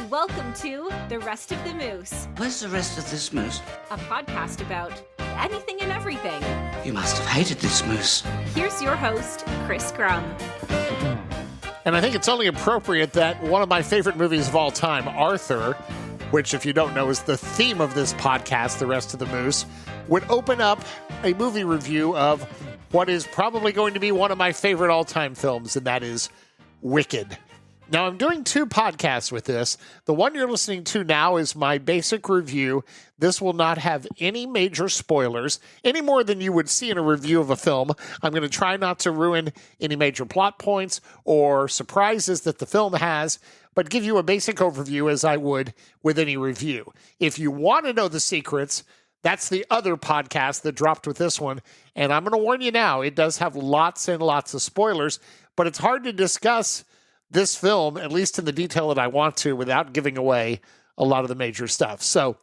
Welcome to The Rest of the Moose, Where's the rest of this moose? a podcast about anything and everything. You must have hated this moose. Here's your host, Chris Grum. And I think it's only appropriate that one of my favorite movies of all time, Arthur, which, if you don't know, is the theme of this podcast, The Rest of the Moose, would open up a movie review of what is probably going to be one of my favorite all-time films, and that is Wicked. Now, I'm doing two podcasts with this. The one you're listening to now is my basic review. This will not have any major spoilers, any more than you would see in a review of a film. I'm going to try not to ruin any major plot points or surprises that the film has, but give you a basic overview as I would with any review. If you want to know the secrets, that's the other podcast that dropped with this one. And I'm going to warn you now, it does have lots and lots of spoilers, but it's hard to discuss this film, at least in the detail that I want to, without giving away a lot of the major stuff. So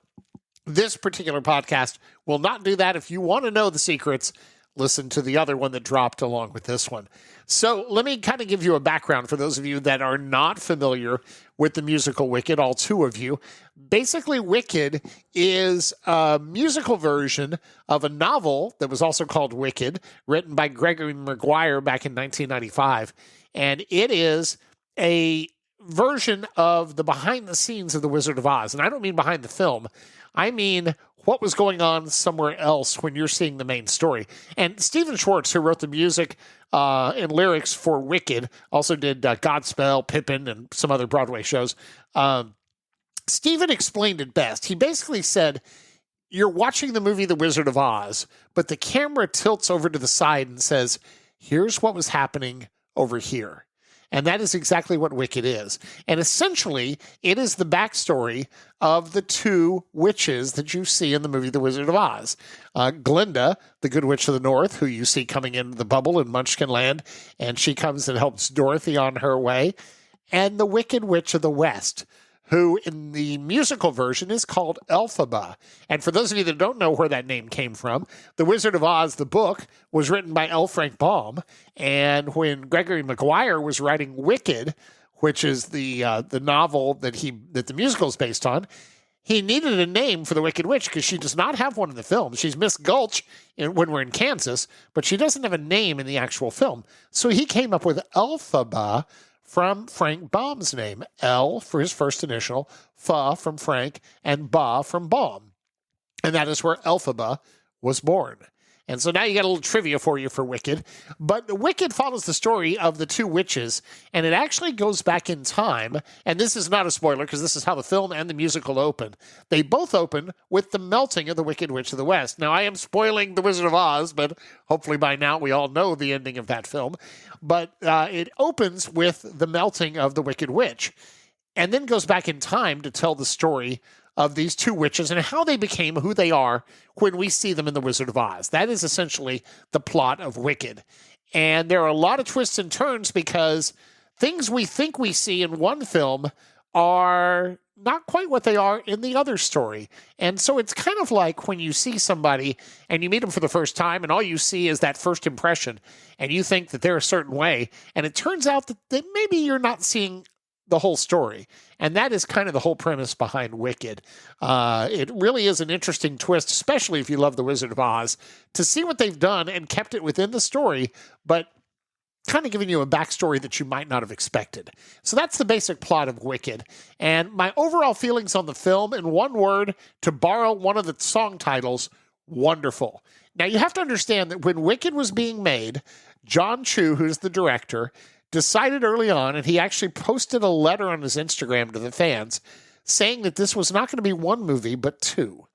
this particular podcast will not do that. If you want to know the secrets, listen to the other one that dropped along with this one. So let me kind of give you a background for those of you that are not familiar with the musical Wicked, all two of you. Basically, Wicked is a musical version of a novel that was also called Wicked, written by Gregory Maguire back in 1995. And it is a version of the behind the scenes of The Wizard of Oz. And I don't mean behind the film. I mean what was going on somewhere else when you're seeing the main story. And Stephen Schwartz, who wrote the music and lyrics for Wicked, also did Godspell, Pippin, and some other Broadway shows. Stephen explained it best. He basically said, you're watching the movie The Wizard of Oz, but the camera tilts over to the side and says, here's what was happening over here. And that is exactly what Wicked is. And essentially, it is the backstory of the two witches that you see in the movie The Wizard of Oz. Glinda, the Good Witch of the North, who you see coming into the bubble in Munchkin Land, and she comes and helps Dorothy on her way. And the Wicked Witch of the West, who in the musical version is called Elphaba. And for those of you that don't know where that name came from, The Wizard of Oz, the book, was written by L. Frank Baum. And when Gregory Maguire was writing Wicked, which is the novel that the musical is based on, he needed a name for the Wicked Witch because she does not have one in the film. She's Miss Gulch when we're in Kansas, but she doesn't have a name in the actual film. So he came up with Elphaba, from Frank Baum's name, L for his first initial, Fa from Frank, and Ba from Baum. And that is where Elphaba was born. And so now you got a little trivia for you for Wicked. But Wicked follows the story of the two witches, and it actually goes back in time. And this is not a spoiler because this is how the film and the musical open. They both open with the melting of the Wicked Witch of the West. Now, I am spoiling The Wizard of Oz, but hopefully by now we all know the ending of that film. But it opens with the melting of the Wicked Witch, and then goes back in time to tell the story of these two witches and how they became who they are when we see them in The Wizard of Oz. That is essentially the plot of Wicked. And there are a lot of twists and turns because things we think we see in one film are not quite what they are in the other story. And so it's kind of like when you see somebody and you meet them for the first time and all you see is that first impression and you think that they're a certain way. And it turns out that maybe you're not seeing the whole story. And that is kind of the whole premise behind Wicked. It really is an interesting twist, especially if you love The Wizard of Oz, to see what they've done and kept it within the story, but kind of giving you a backstory that you might not have expected. So that's the basic plot of Wicked. And my overall feelings on the film, in one word, to borrow one of the song titles, wonderful. Now, you have to understand that when Wicked was being made, John Chu, who's the director, decided early on, and he actually posted a letter on his Instagram to the fans saying that this was not going to be one movie, but two.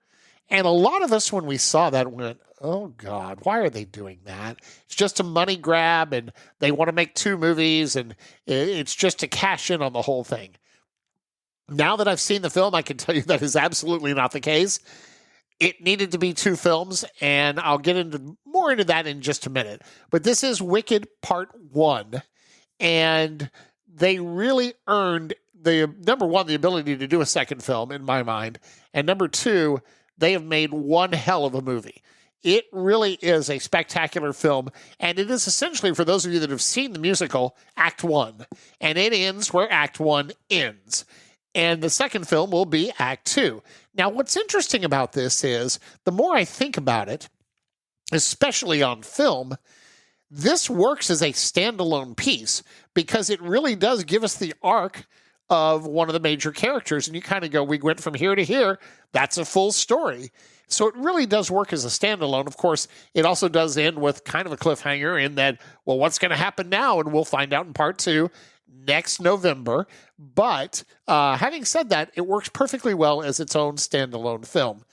And a lot of us, when we saw that, went, oh, God, why are they doing that? It's just a money grab, and they want to make two movies, and it's just to cash in on the whole thing. Now that I've seen the film, I can tell you that is absolutely not the case. It needed to be two films, and I'll get more into that in just a minute. But this is Wicked Part 1. And they really earned number one, the ability to do a second film, in my mind. And number two, they have made one hell of a movie. It really is a spectacular film, and it is essentially, for those of you that have seen the musical, Act 1. And it ends where Act 1 ends. And the second film will be Act 2. Now, what's interesting about this is, the more I think about it, especially on film, this works as a standalone piece because it really does give us the arc of one of the major characters. And you kind of go, we went from here to here. That's a full story. So it really does work as a standalone. Of course, it also does end with kind of a cliffhanger in that, well, what's going to happen now? And we'll find out in part 2 next November. But having said that, it works perfectly well as its own standalone film.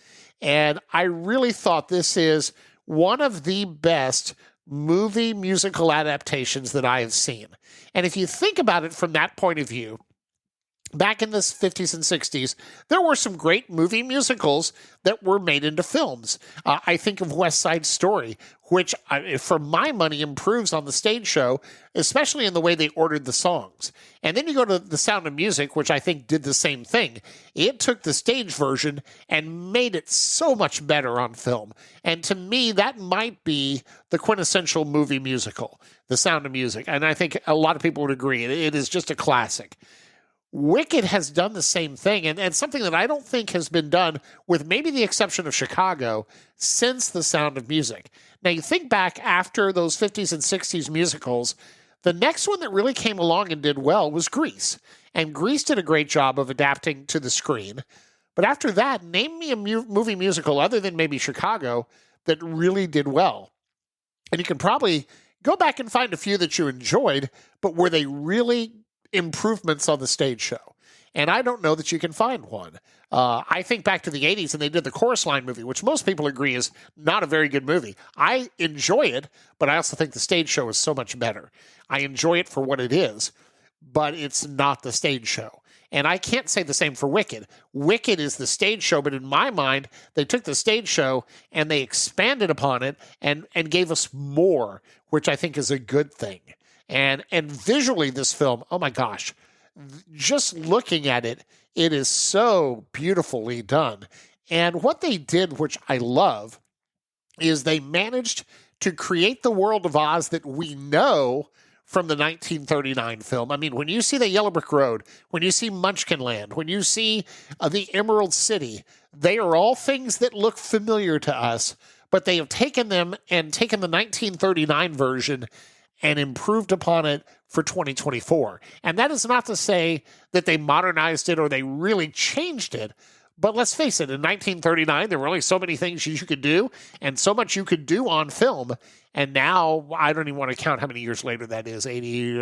And I really thought this is one of the best movie musical adaptations that I have seen. And if you think about it from that point of view, back in the 50s and 60s, there were some great movie musicals that were made into films. I think of West Side Story, which, for my money, improves on the stage show, especially in the way they ordered the songs. And then you go to The Sound of Music, which I think did the same thing. It took the stage version and made it so much better on film. And to me, that might be the quintessential movie musical, The Sound of Music. And I think a lot of people would agree. It is just a classic. Wicked has done the same thing, and something that I don't think has been done, with maybe the exception of Chicago, since The Sound of Music. Now, you think back after those 50s and 60s musicals, the next one that really came along and did well was Grease. And Grease did a great job of adapting to the screen. But after that, name me a movie musical other than maybe Chicago that really did well. And you can probably go back and find a few that you enjoyed, but were they really improvements on the stage show? And I don't know that you can find one. I think back to the 80s, and they did the Chorus Line movie, which most people agree is not a very good movie. I enjoy it, but I also think the stage show is so much better. I enjoy it for what it is, but it's not the stage show. And I can't say the same for Wicked. Wicked is the stage show, but in my mind, they took the stage show and they expanded upon it and gave us more, which I think is a good thing. And visually, this film, oh my gosh, just looking at it, it is so beautifully done. And what they did, which I love, is they managed to create the world of Oz that we know from the 1939 film. I mean, when you see the Yellow Brick Road, when you see Munchkinland, when you see the Emerald City, they are all things that look familiar to us, but they have taken them and taken the 1939 version and improved upon it for 2024. And that is not to say that they modernized it or they really changed it, but let's face it, in 1939, there were only so many things you could do and so much you could do on film. And now, I don't even want to count how many years later that is, 80,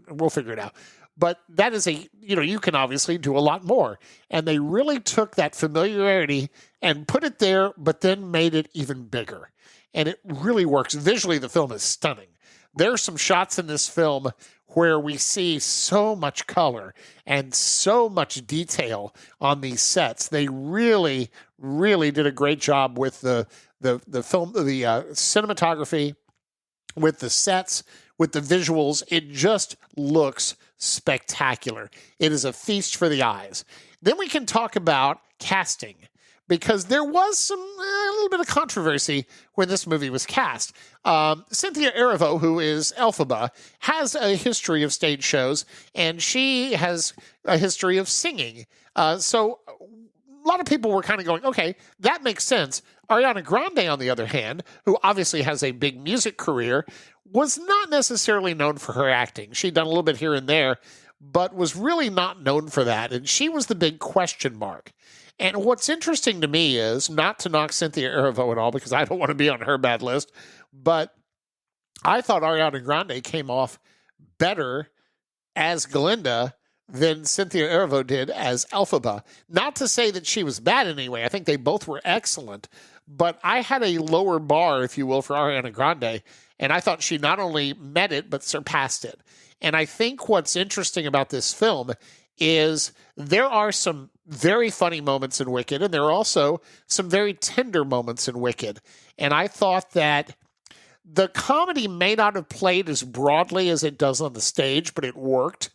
we'll figure it out. But that is you can obviously do a lot more. And they really took that familiarity and put it there, but then made it even bigger. And it really works. Visually, the film is stunning. There are some shots in this film where we see so much color and so much detail on these sets. They really, really did a great job with the film, the cinematography, with the sets, with the visuals. It just looks spectacular. It is a feast for the eyes. Then we can talk about casting, because there was a little bit of controversy when this movie was cast. Cynthia Erivo, who is Elphaba, has a history of stage shows, and she has a history of singing. So a lot of people were kind of going, okay, that makes sense. Ariana Grande, on the other hand, who obviously has a big music career, was not necessarily known for her acting. She'd done a little bit here and there, but was really not known for that, and she was the big question mark. And what's interesting to me is, not to knock Cynthia Erivo at all, because I don't want to be on her bad list, but I thought Ariana Grande came off better as Glinda than Cynthia Erivo did as Elphaba. Not to say that she was bad in any way. I think they both were excellent, but I had a lower bar, if you will, for Ariana Grande, and I thought she not only met it, but surpassed it. And I think what's interesting about this film is there are some very funny moments in Wicked, and there are also some very tender moments in Wicked. And I thought that the comedy may not have played as broadly as it does on the stage, but it worked.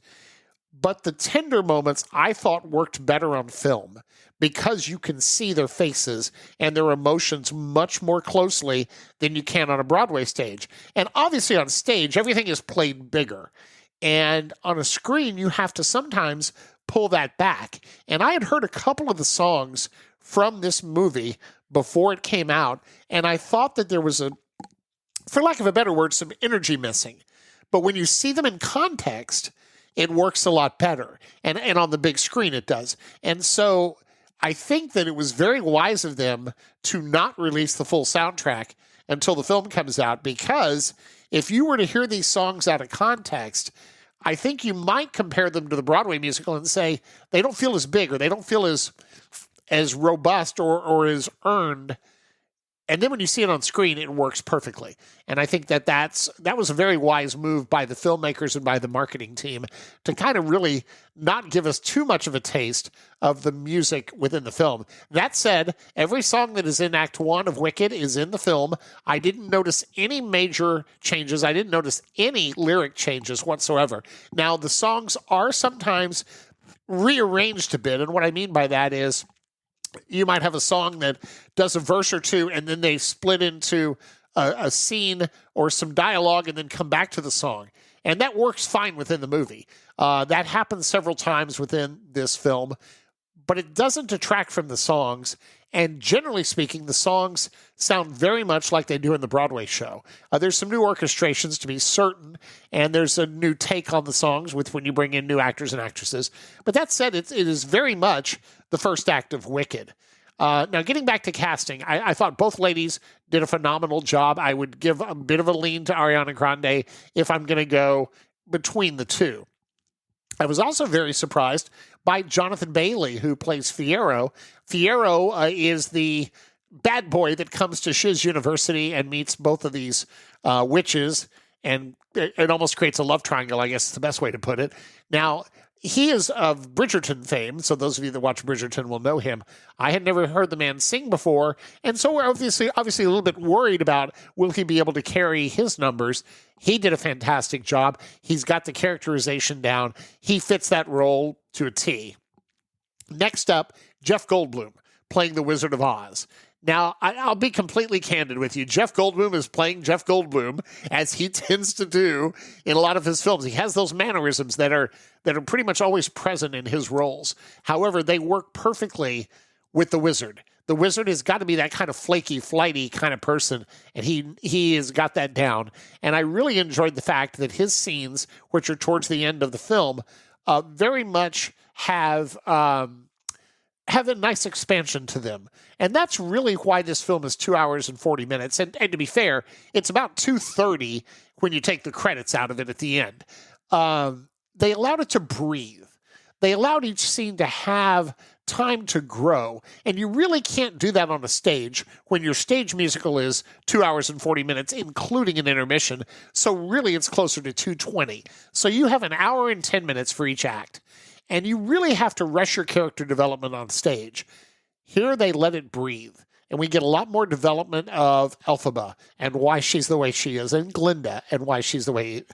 But the tender moments I thought worked better on film because you can see their faces and their emotions much more closely than you can on a Broadway stage. And obviously on stage, everything is played bigger. And on a screen, you have to sometimes pull that back. And I had heard a couple of the songs from this movie before it came out, and I thought that there was for lack of a better word, some energy missing. But when you see them in context, it works a lot better. And on the big screen, it does. And so I think that it was very wise of them to not release the full soundtrack until the film comes out, because if you were to hear these songs out of context, I think you might compare them to the Broadway musical and say they don't feel as big, or they don't feel as robust or as earned. And then when you see it on screen, it works perfectly. And I think that was a very wise move by the filmmakers and by the marketing team to kind of really not give us too much of a taste of the music within the film. That said, every song that is in Act 1 of Wicked is in the film. I didn't notice any major changes. I didn't notice any lyric changes whatsoever. Now, the songs are sometimes rearranged a bit. And what I mean by that is, you might have a song that does a verse or two, and then they split into a scene or some dialogue and then come back to the song. And that works fine within the movie. That happens several times within this film, but it doesn't detract from the songs. And generally speaking, the songs sound very much like they do in the Broadway show. There's some new orchestrations, to be certain, and there's a new take on the songs with when you bring in new actors and actresses. But that said, it is very much the first act of Wicked. Now, getting back to casting, I thought both ladies did a phenomenal job. I would give a bit of a lean to Ariana Grande if I'm going to go between the two. I was also very surprised by Jonathan Bailey, who plays Fiyero. Fiyero is the bad boy that comes to Shiz University and meets both of these witches, and it almost creates a love triangle, I guess is the best way to put it. Now, he is of Bridgerton fame, so those of you that watch Bridgerton will know him. I had never heard the man sing before, and so we're obviously a little bit worried about, will he be able to carry his numbers? He did a fantastic job. He's got the characterization down. He fits that role to a T. Next up, Jeff Goldblum, playing the Wizard of Oz. Now, I'll be completely candid with you. Jeff Goldblum is playing Jeff Goldblum, as he tends to do in a lot of his films. He has those mannerisms that are pretty much always present in his roles. However, they work perfectly with the Wizard. The Wizard has got to be that kind of flaky, flighty kind of person, and he has got that down. And I really enjoyed the fact that his scenes, which are towards the end of the film, very much have a nice expansion to them. And that's really why this film is 2 hours and 40 minutes. And to be fair, it's about 2:30 when you take the credits out of it at the end. They allowed it to breathe. They allowed each scene to have time to grow. And you really can't do that on a stage when your stage musical is 2 hours and 40 minutes, including an intermission. So really, it's closer to 2:20. So you have an hour and 10 minutes for each act. And you really have to rush your character development on stage. Here they let it breathe. And we get a lot more development of Elphaba and why she's the way she is, and Glinda and why she's the way.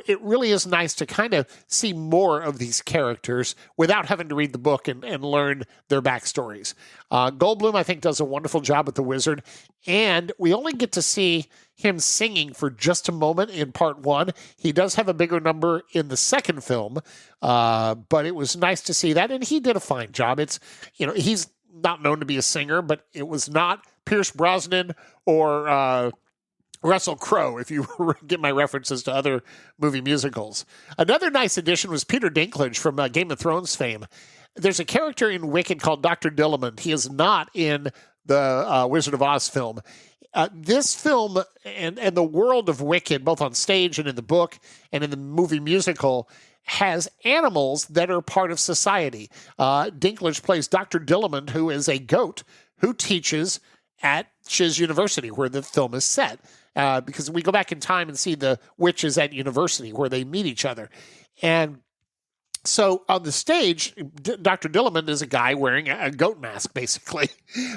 It really is nice to kind of see more of these characters without having to read the book and learn their backstories. Goldblum, I think, does a wonderful job with the Wizard. And we only get to see him singing for just a moment in part one. He does have a bigger number in the second film, but it was nice to see that. And he did a fine job. He's not known to be a singer, but it was not Pierce Brosnan or Russell Crowe, if you get my references to other movie musicals. Another nice addition was Peter Dinklage from Game of Thrones fame. There's a character in Wicked called Dr. Dillamond. He is not in the Wizard of Oz film. This film and the world of Wicked, both on stage and in the book and in the movie musical, has animals that are part of society. Dinklage plays Dr. Dillamond, who is a goat who teaches at Shiz University, where the film is set. Because we go back in time and see the witches at university where they meet each other. And so on the stage, Dr. Dillamond is a guy wearing a goat mask, basically,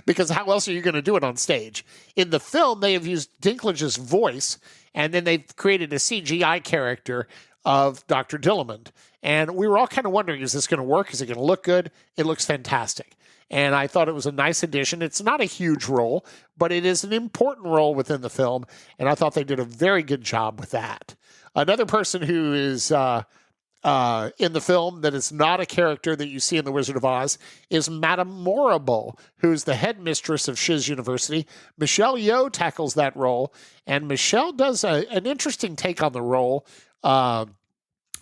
because how else are you going to do it on stage? In the film, they have used Dinklage's voice, and then they've created a CGI character of Dr. Dillamond. And we were all kind of wondering, is this going to work? Is it going to look good? It looks fantastic. And I thought it was a nice addition. It's not a huge role, but it is an important role within the film. And I thought they did a very good job with that. Another person who is in the film that is not a character that you see in The Wizard of Oz is Madame Morrible, who's the headmistress of Shiz University. Michelle Yeoh tackles that role, and Michelle does an interesting take on the role. On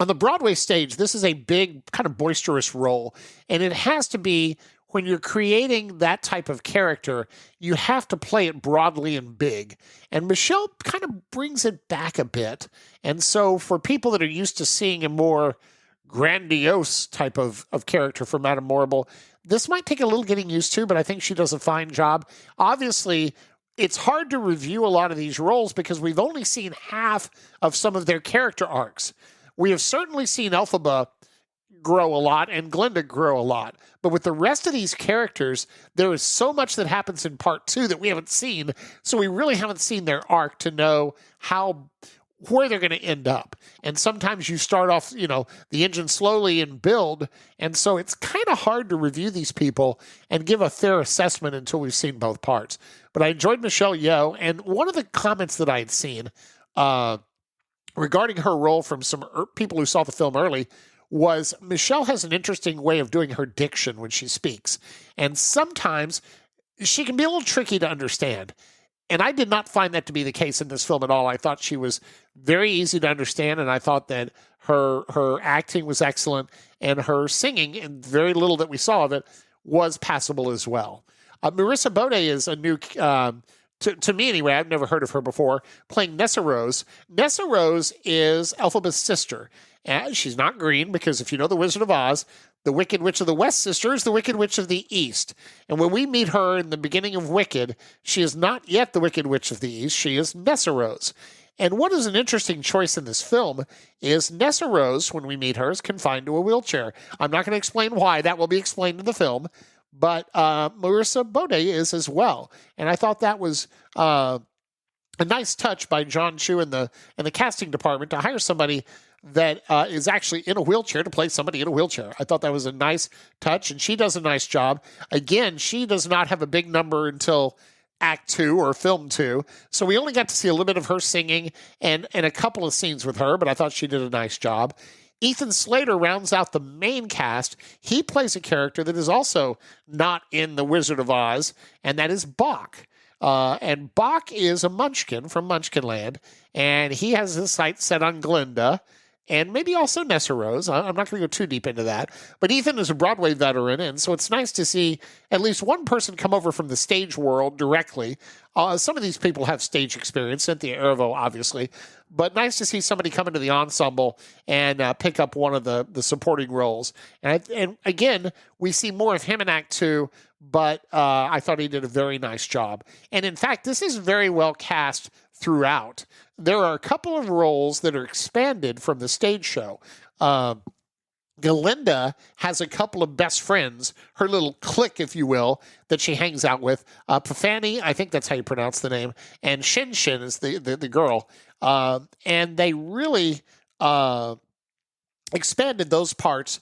the Broadway stage, this is a big, kind of boisterous role, and it has to be, when you're creating that type of character, you have to play it broadly and big. And Michelle kind of brings it back a bit. And so for people that are used to seeing a more grandiose type of character from Madame Morrible, this might take a little getting used to, but I think she does a fine job. Obviously, it's hard to review a lot of these roles because we've only seen half of some of their character arcs. We have certainly seen Elphaba grow a lot and Glinda grow a lot. But with the rest of these characters, there is so much that happens in part 2 that we haven't seen. So we really haven't seen their arc to know where they're going to end up. And sometimes you start off, the engine slowly and build. And so it's kind of hard to review these people and give a fair assessment until we've seen both parts. But I enjoyed Michelle Yeoh. And one of the comments that I had seen regarding her role from some people who saw the film early was Michelle has an interesting way of doing her diction when she speaks. And sometimes she can be a little tricky to understand. And I did not find that to be the case in this film at all. I thought she was very easy to understand, and I thought that her acting was excellent, and her singing, and very little that we saw of it, was passable as well. Marissa Bode is a new... To me, anyway, I've never heard of her before, playing Nessarose. Nessarose is Elphaba's sister. And she's not green because if you know The Wizard of Oz, the Wicked Witch of the West sister is the Wicked Witch of the East. And when we meet her in the beginning of Wicked, she is not yet the Wicked Witch of the East. She is Nessarose. And what is an interesting choice in this film is Nessarose, when we meet her, is confined to a wheelchair. I'm not going to explain why. That will be explained in the film. But Marissa Bode is as well. And I thought that was a nice touch by John Chu and the casting department to hire somebody that is actually in a wheelchair to play somebody in a wheelchair. I thought that was a nice touch, and she does a nice job. Again, she does not have a big number until Act 2 or Film 2, so we only got to see a little bit of her singing and a couple of scenes with her, but I thought she did a nice job. Ethan Slater rounds out the main cast. He plays a character that is also not in The Wizard of Oz, and that is Boq. And Boq is a munchkin from Munchkinland, and he has his sights set on Glinda, and maybe also Nessarose. I'm not going to go too deep into that. But Ethan is a Broadway veteran, and so it's nice to see at least one person come over from the stage world directly. Some of these people have stage experience, Cynthia Erivo, obviously, but nice to see somebody come into the ensemble and pick up one of the supporting roles. And again, we see more of him in Act 2, but I thought he did a very nice job. And in fact, this is very well cast throughout. There are a couple of roles that are expanded from the stage show. Galinda has a couple of best friends, her little clique, if you will, that she hangs out with. Pafani, I think that's how you pronounce the name, and Shin Shin is the girl. And they really expanded those parts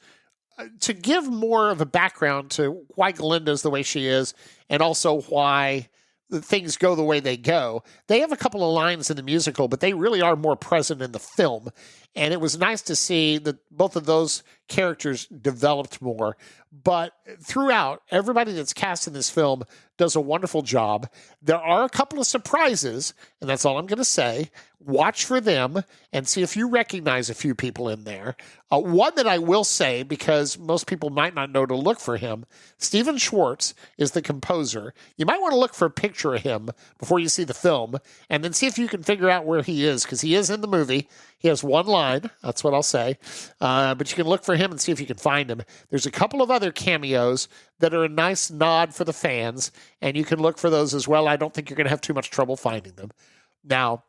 to give more of a background to why Galinda is the way she is, and also why things go the way they go. They have a couple of lines in the musical, but they really are more present in the film. And it was nice to see that both of those characters developed more. But throughout, everybody that's cast in this film does a wonderful job. There are a couple of surprises, and that's all I'm going to say. Watch for them and see if you recognize a few people in there. One that I will say, because most people might not know to look for him, Stephen Schwartz is the composer. You might want to look for a picture of him before you see the film, and then see if you can figure out where he is, because he is in the movie. He has one line, that's what I'll say. But you can look for him and see if you can find him. There's a couple of other cameos that are a nice nod for the fans, and you can look for those as well. I don't think you're going to have too much trouble finding them. Now,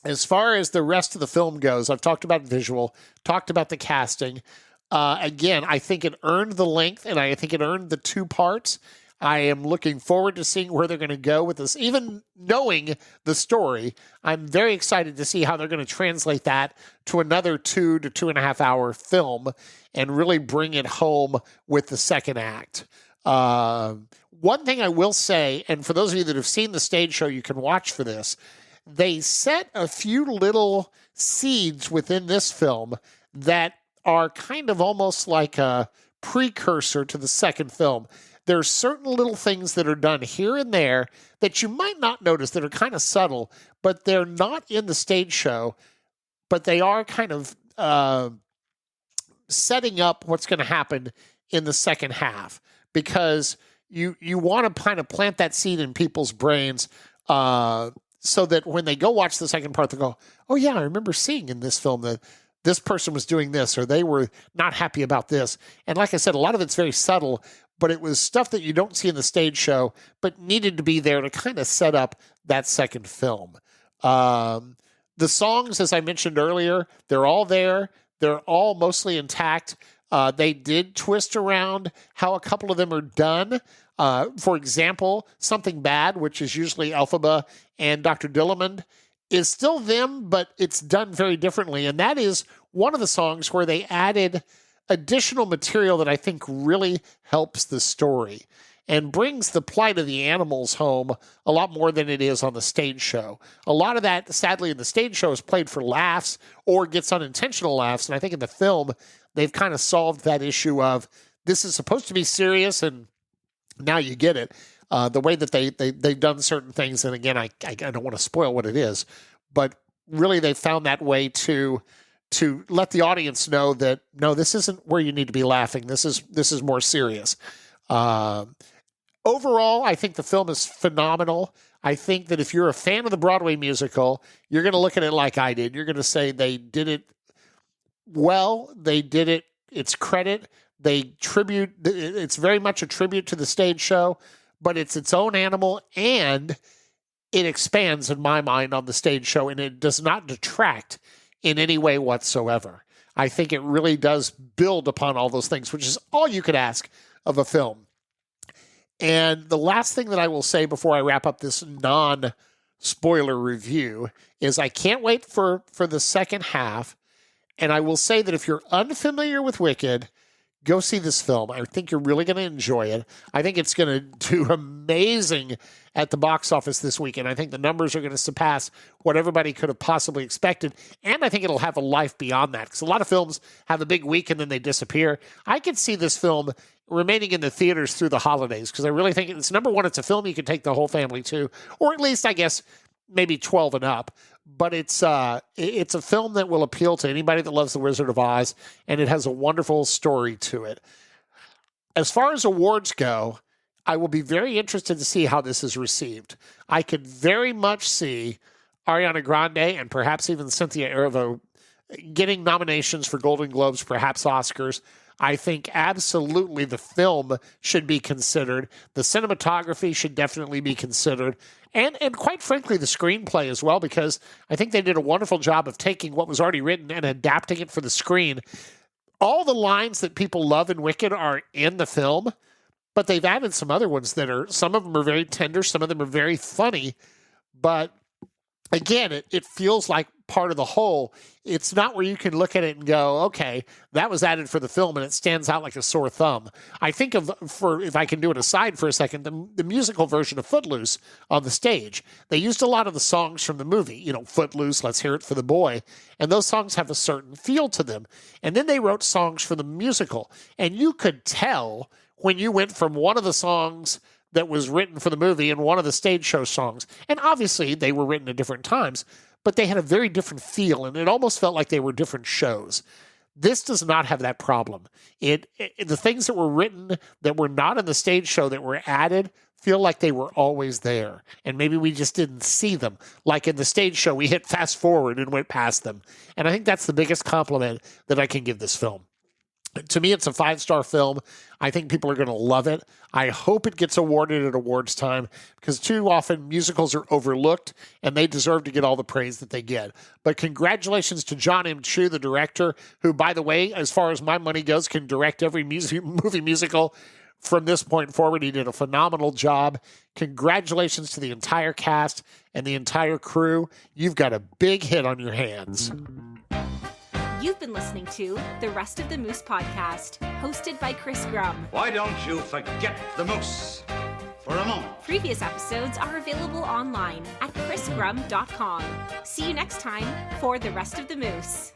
as far as the rest of the film goes, I've talked about visual, talked about the casting. Again, I think it earned the length, and I think it earned the 2 parts. I am looking forward to seeing where they're going to go with this. Even knowing the story, I'm very excited to see how they're going to translate that to another 2 to 2.5 hour film and really bring it home with the second act. One thing I will say, and for those of you that have seen the stage show, you can watch for this, they set a few little seeds within this film that are kind of almost like a precursor to the second film. There are certain little things that are done here and there that you might not notice that are kind of subtle, but they're not in the stage show, but they are kind of setting up what's going to happen in the second half, because you want to kind of plant that seed in people's brains so that when they go watch the second part, they go, oh yeah, I remember seeing in this film that this person was doing this, or they were not happy about this. And like I said, a lot of it's very subtle, but it was stuff that you don't see in the stage show, but needed to be there to kind of set up that second film. The songs, as I mentioned earlier, they're all there. They're all mostly intact. They did twist around how a couple of them are done. For example, Something Bad, which is usually Elphaba and Dr. Dillamond, is still them, but it's done very differently. And that is one of the songs where they added additional material that I think really helps the story and brings the plight of the animals home a lot more than it is on the stage show. A lot of that, sadly, in the stage show is played for laughs or gets unintentional laughs. And I think in the film, they've kind of solved that issue of this is supposed to be serious, and now you get it. The way that they've done certain things, and again, I don't want to spoil what it is, but really they found that way to let the audience know that, no, this isn't where you need to be laughing. This is more serious. Overall, I think the film is phenomenal. I think that if you're a fan of the Broadway musical, you're going to look at it like I did. You're going to say they did it well. They did it. It's credit. It's very much a tribute to the stage show, but it's its own animal, and it expands, in my mind, on the stage show, and it does not detract in any way whatsoever. I think it really does build upon all those things, which is all you could ask of a film. And the last thing that I will say before I wrap up this non-spoiler review is I can't wait for the second half, and I will say that if you're unfamiliar with Wicked, go see this film. I think you're really going to enjoy it. I think it's going to do amazing at the box office this weekend. I think the numbers are going to surpass what everybody could have possibly expected. And I think it'll have a life beyond that, because a lot of films have a big week and then they disappear. I could see this film remaining in the theaters through the holidays, because I really think it's, number one, it's a film you can take the whole family to, or at least, I guess, maybe 12 and up. But it's a film that will appeal to anybody that loves The Wizard of Oz, and it has a wonderful story to it. As far as awards go, I will be very interested to see how this is received. I could very much see Ariana Grande and perhaps even Cynthia Erivo getting nominations for Golden Globes, perhaps Oscars. I think absolutely the film should be considered. The cinematography should definitely be considered. And quite frankly, the screenplay as well, because I think they did a wonderful job of taking what was already written and adapting it for the screen. All the lines that people love in Wicked are in the film, but they've added some other ones that are, some of them are very tender, some of them are very funny, but again, it feels like part of the whole. It's not where you can look at it and go, okay, that was added for the film and it stands out like a sore thumb. I think if I can do it aside for a second, the musical version of Footloose on the stage, they used a lot of the songs from the movie, Footloose, Let's Hear It for the Boy, and those songs have a certain feel to them. And then they wrote songs for the musical, and you could tell when you went from one of the songs that was written for the movie and one of the stage show songs. And obviously they were written at different times, but they had a very different feel, and it almost felt like they were different shows. This does not have that problem. The things that were written that were not in the stage show that were added feel like they were always there, and maybe we just didn't see them. Like in the stage show, we hit fast forward and went past them. And I think that's the biggest compliment that I can give this film. To me, it's a 5-star film. I think people are going to love it. I hope it gets awarded at awards time, because too often musicals are overlooked and they deserve to get all the praise that they get. But congratulations to John M. Chu, the director, who, by the way, as far as my money goes, can direct every movie musical from this point forward. He did a phenomenal job. Congratulations to the entire cast and the entire crew. You've got a big hit on your hands. You've been listening to the Rest of the Moose podcast, hosted by Chris Grum. Why don't you forget the moose for a moment? Previous episodes are available online at chrisgrum.com. See you next time for the Rest of the Moose.